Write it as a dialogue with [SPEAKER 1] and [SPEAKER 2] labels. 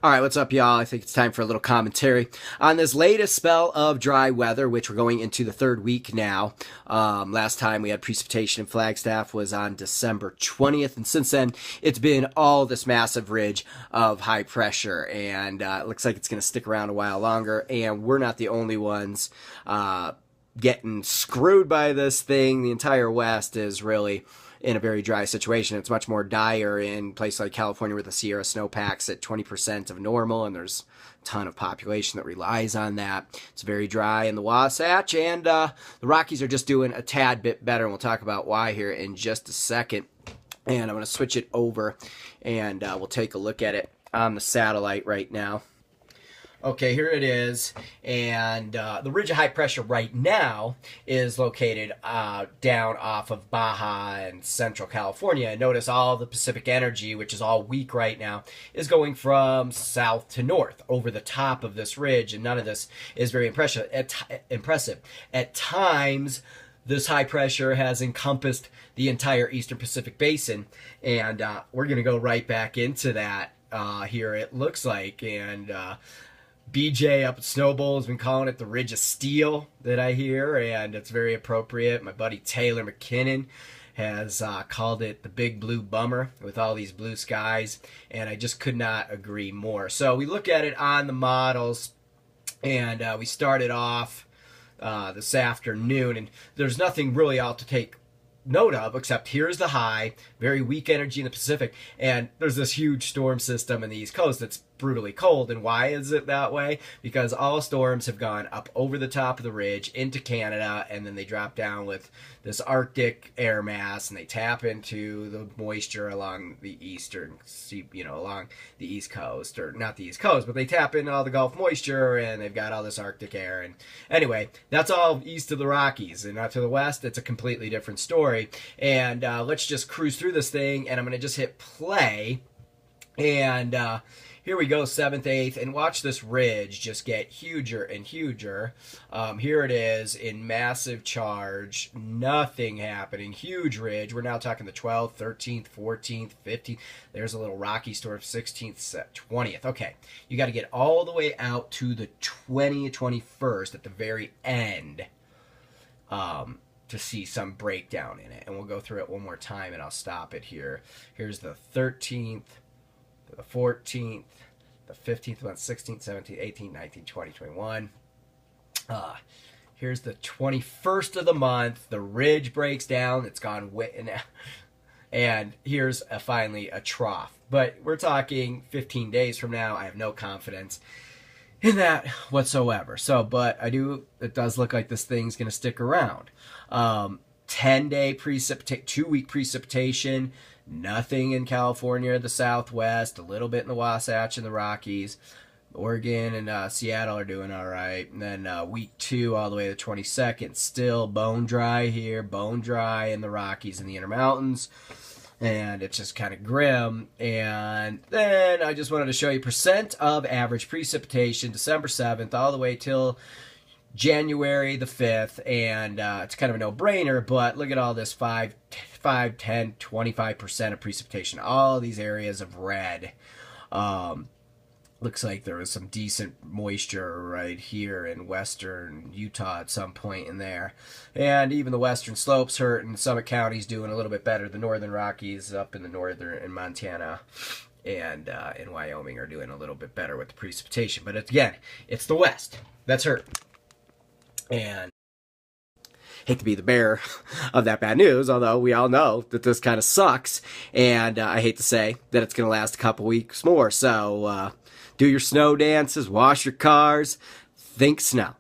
[SPEAKER 1] All right, what's up, y'all? I think it's time for a little commentary on this latest spell of dry weather, which we're going into the third week now. Last time we had precipitation in Flagstaff was on December 20th, and since then, it's been all this massive ridge of high pressure, and it looks like it's going to stick around a while longer, and we're not the only ones getting screwed by this thing. The entire West is really in a very dry situation. It's much more dire in places like California where the Sierra snowpack's at 20% of normal, and there's a ton of population that relies on that. It's very dry in the Wasatch, and the Rockies are just doing a tad bit better, and we'll talk about why here in just a second. And I'm going to switch it over, and we'll take a look at it on the satellite right now. Okay, here it is, and the ridge of high pressure right now is located down off of Baja and Central California. And notice all the Pacific energy, which is all weak right now, is going from south to north over the top of this ridge, and none of this is very impressive. At times, this high pressure has encompassed the entire Eastern Pacific Basin, and we're going to go right back into that here, it looks like, and BJ up at Snowbowl has been calling it the Ridge of Steel that I hear, and it's very appropriate. My buddy Taylor McKinnon has called it the Big Blue Bummer with all these blue skies, and I just could not agree more. So we look at it on the models, and we started off this afternoon, and there's nothing really out to take note of, except here's the high, very weak energy in the Pacific, and there's this huge storm system in the East Coast that's brutally cold. And why is it that way? Because all storms have gone up over the top of the ridge into Canada, and then they drop down with this Arctic air mass, and they tap into the moisture along the eastern sea, along the East Coast, or not the East Coast, but they tap into all the Gulf moisture, and they've got all this Arctic air. And anyway, that's all east of the Rockies, and out to the west, it's a completely different story. And let's just cruise through this thing, and I'm going to just hit play, and here we go, 7th, 8th, and watch this ridge just get huger and huger. Here it is in massive charge, nothing happening, huge ridge. We're now talking the 12th, 13th, 14th, 15th. There's a little rocky storm, 16th, 20th. Okay, you got to get all the way out to the 20th, 21st at the very end to see some breakdown in it. And we'll go through it one more time, and I'll stop it here. Here's the 13th. The 14th, the 15th, 16th, 17th, 18th, 19th, 20th, 21. Here's the 21st of the month. The ridge breaks down. It's gone way now. And here's finally a trough. But we're talking 15 days from now. I have no confidence in that whatsoever. So, but it does look like this thing's going to stick around. 10-day precipitation, 2-week precipitation, nothing in California or the Southwest, a little bit in the Wasatch and the Rockies. Oregon and Seattle are doing all right. And then week 2 all the way to the 22nd, still bone dry here, bone dry in the Rockies and the Intermountains. And it's just kind of grim. And then I just wanted to show you percent of average precipitation, December 7th all the way till January the 5th, and it's kind of a no-brainer, but look at all this 5, 10, 25% of precipitation. All of these areas of red. Looks like there was some decent moisture right here in western Utah at some point in there. And even the western slopes hurt, and Summit County's doing a little bit better. The northern Rockies up in the northern, in Montana and in Wyoming are doing a little bit better with the precipitation. But again, it's the West that's hurt. And hate to be the bearer of that bad news, although we all know that this kind of sucks, and I hate to say that it's going to last a couple weeks more. So do your snow dances, wash your cars, think snow.